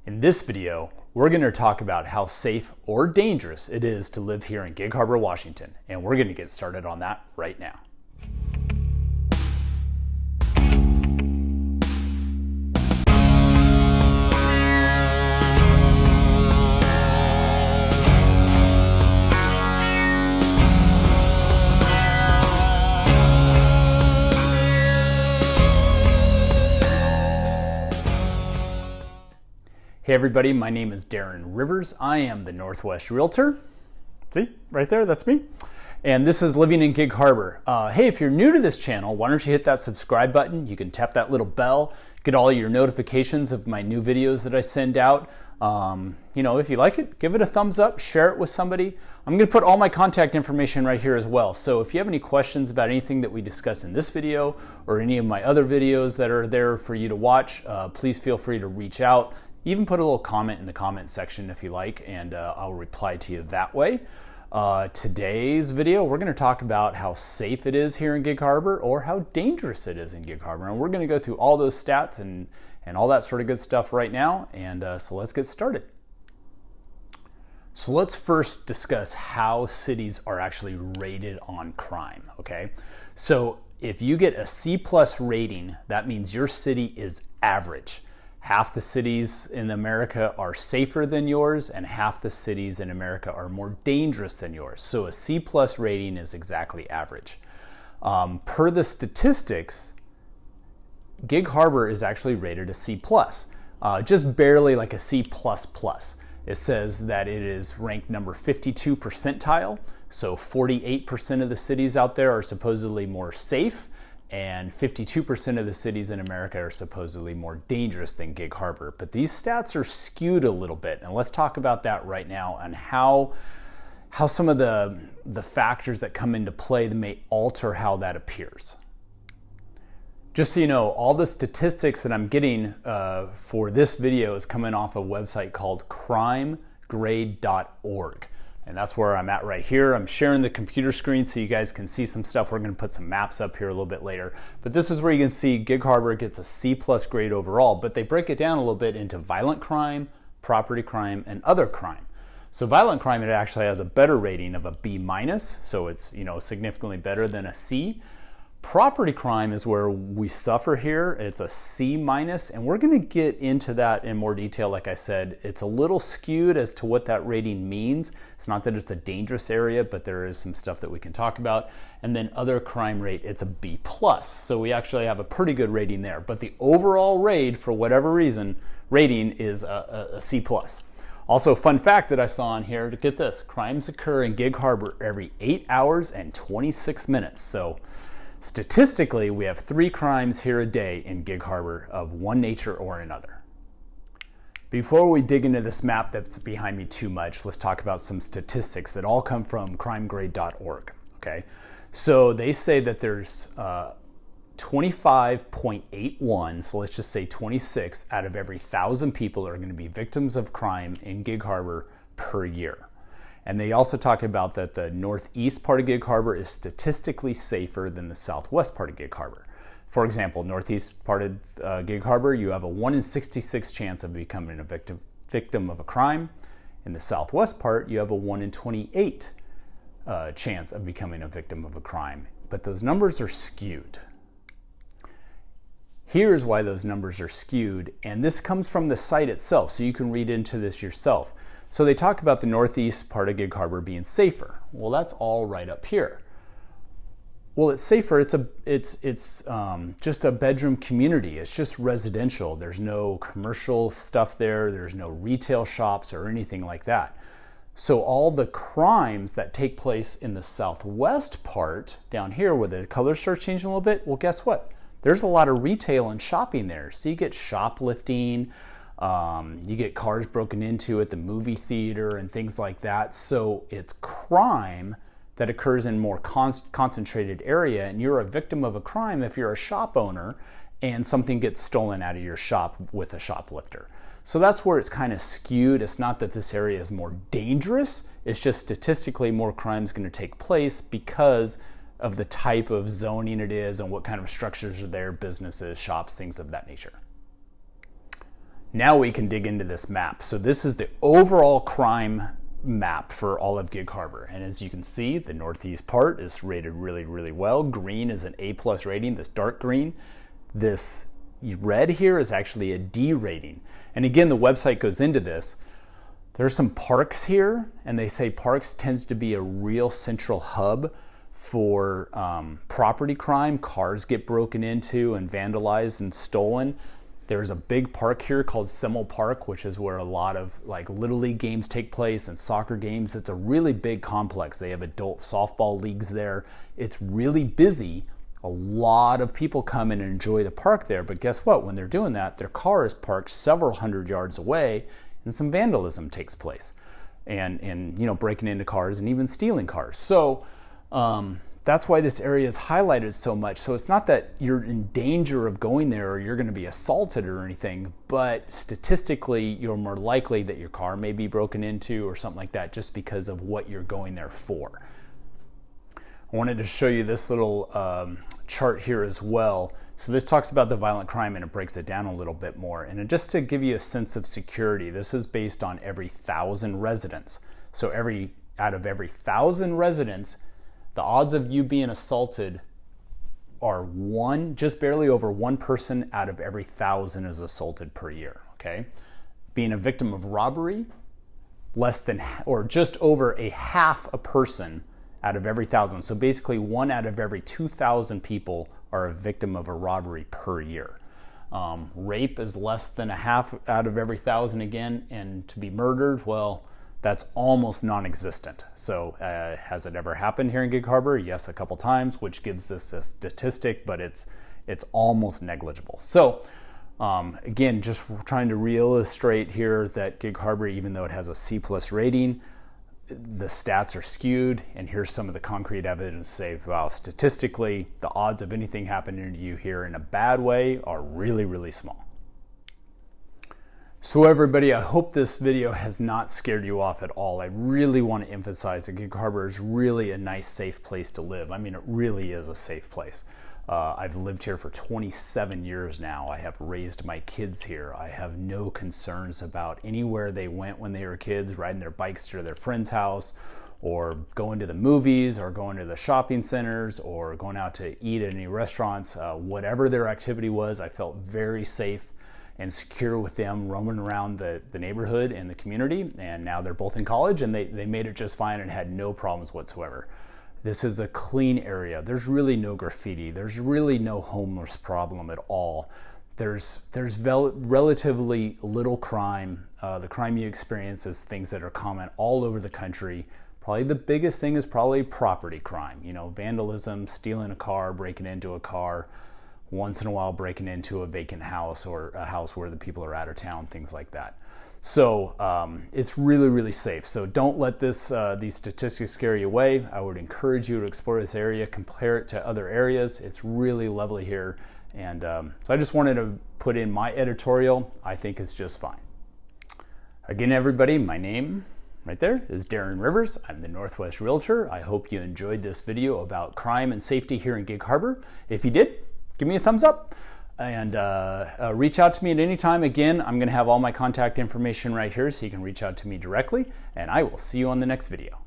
In this video, we're going to talk about how safe or dangerous it is to live here in Gig Harbor, Washington, and we're going to get started on that right now. Hey everybody, my name is Darren Rivers. I am the Northwest Realtor. See, right there, that's me. And this is Living in Gig Harbor. Hey, if you're new to this channel, why don't you hit that subscribe button? You can tap that little bell, get all your notifications of my new videos that I send out. If you like it, give it a thumbs up, share it with somebody. I'm gonna put all my contact information right here as well. So if you have any questions about anything that we discuss in this video or any of my other videos that are there for you to watch, please feel free to reach out. Even put a little comment in the comment section if you like, and I'll reply to you that way. Today's video, we're going to talk about how safe it is here in Gig Harbor or how dangerous it is in Gig Harbor. And we're going to go through all those stats and all that sort of good stuff right now. And so let's get started. So let's first discuss how cities are actually rated on crime, okay? So if you get a C+ rating, that means your city is average. Half the cities in America are safer than yours, and half the cities in America are more dangerous than yours. So a C+ rating is exactly average. Per the statistics, Gig Harbor is actually rated a C+, just barely like a C++. It says that it is ranked number 52 percentile, so 48% of the cities out there are supposedly more safe, and 52% of the cities in America are supposedly more dangerous than Gig Harbor. But these stats are skewed a little bit, and let's talk about that right now and how some of the factors that come into play that may alter how that appears. Just so you know, all the statistics that I'm getting for this video is coming off a website called crimegrade.org. And that's where I'm at right here. I'm sharing the computer screen so you guys can see some stuff. We're going to put some maps up here a little bit later. But this is where you can see Gig Harbor gets a C+ grade overall, but they break it down a little bit into violent crime, property crime, and other crime. So violent crime, it actually has a better rating of a B-, so it's significantly better than a C. Property crime is where we suffer here. It's a C-, and we're going to get into that in more detail. Like I said, it's a little skewed as to what that rating means. It's not that it's a dangerous area, but there is some stuff that we can talk about. And then other crime rate, it's a B+. So we actually have a pretty good rating there. But the overall rate, for whatever reason, rating is a C+. Also, fun fact that I saw on here, to get this, crimes occur in Gig Harbor every 8 hours and 26 minutes. So statistically, we have 3 crimes here a day in Gig Harbor of one nature or another. Before we dig into this map that's behind me too much, let's talk about some statistics that all come from crimegrade.org. Okay, so they say that there's 25.81, so let's just say 26 out of every 1,000 people are going to be victims of crime in Gig Harbor per year. And they also talk about that the northeast part of Gig Harbor is statistically safer than the southwest part of Gig Harbor. For example, northeast part of Gig Harbor, you have a 1 in 66 chance of becoming a victim of a crime. In the southwest part, you have a 1 in 28 chance of becoming a victim of a crime. But those numbers are skewed. Here's why those numbers are skewed, and this comes from the site itself, so you can read into this yourself. So they talk about the northeast part of Gig Harbor being safer. Well, that's all right up here. Well, it's safer. It's just a bedroom community. It's just residential. There's no commercial stuff there. There's no retail shops or anything like that. So all the crimes that take place in the southwest part down here, where the colors start changing a little bit, well, guess what? There's a lot of retail and shopping there. So you get shoplifting. You get cars broken into at the movie theater and things like that. So it's crime that occurs in more concentrated area, and you're a victim of a crime if you're a shop owner and something gets stolen out of your shop with a shoplifter. So that's where it's kind of skewed. It's not that this area is more dangerous, it's just statistically more crime is going to take place because of the type of zoning it is and what kind of structures are there, businesses, shops, things of that nature. Now we can dig into this map. So this is the overall crime map for all of Gig Harbor. And as you can see, the northeast part is rated really, really well. Green is an A+ rating, this dark green. This red here is actually a D rating. And again, the website goes into this. There's some parks here, and they say parks tends to be a real central hub for property crime. Cars get broken into and vandalized and stolen. There's a big park here called Semmel Park, which is where a lot of like Little League games take place and soccer games. It's a really big complex. They have adult softball leagues there. It's really busy. A lot of people come and enjoy the park there, but guess what? When they're doing that, their car is parked several hundred yards away and some vandalism takes place and you know, breaking into cars and even stealing cars. So that's why this area is highlighted so much. So it's not that you're in danger of going there or you're going to be assaulted or anything, but statistically you're more likely that your car may be broken into or something like that just because of what you're going there for. I wanted to show you this little chart here as well. So this talks about the violent crime and it breaks it down a little bit more. And just to give you a sense of security, this is based on every 1,000 residents. So out of every 1,000 residents, the odds of you being assaulted are just barely over one person out of every 1,000 is assaulted per year, okay? Being a victim of robbery, less than, or just over a half a person out of every 1,000. So basically 1 out of every 2,000 people are a victim of a robbery per year. Rape is less than a half out of every 1,000 again, and to be murdered, well, that's almost non-existent. So has it ever happened here in Gig Harbor? Yes, a couple times, which gives us a statistic, but it's almost negligible. So again, just trying to re-illustrate here that Gig Harbor, even though it has a C+ rating, the stats are skewed, and here's some of the concrete evidence to say, well, statistically, the odds of anything happening to you here in a bad way are really, really small. So everybody, I hope this video has not scared you off at all. I really want to emphasize that Gig Harbor is really a nice, safe place to live. I mean, it really is a safe place. I've lived here for 27 years now. I have raised my kids here. I have no concerns about anywhere they went when they were kids, riding their bikes to their friend's house, or going to the movies, or going to the shopping centers, or going out to eat at any restaurants. Whatever their activity was, I felt very safe and secure with them roaming around the neighborhood and the community. And now they're both in college, and they made it just fine and had no problems whatsoever. This is a clean area. There's really no graffiti. There's really no homeless problem at all. There's relatively little crime. The crime you experience is things that are common all over the country. Probably the biggest thing is probably property crime. You know, vandalism, stealing a car, breaking into a car, once in a while breaking into a vacant house or a house where the people are out of town, things like that. So it's really, really safe. So don't let these statistics scare you away. I would encourage you to explore this area, compare it to other areas. It's really lovely here. And so I just wanted to put in my editorial. I think it's just fine. Again, everybody, my name right there is Darren Rivers. I'm the Northwest Realtor. I hope you enjoyed this video about crime and safety here in Gig Harbor. If you did, give me a thumbs up. And reach out to me at any time. Again, I'm going to have all my contact information right here so you can reach out to me directly, and I will see you on the next video.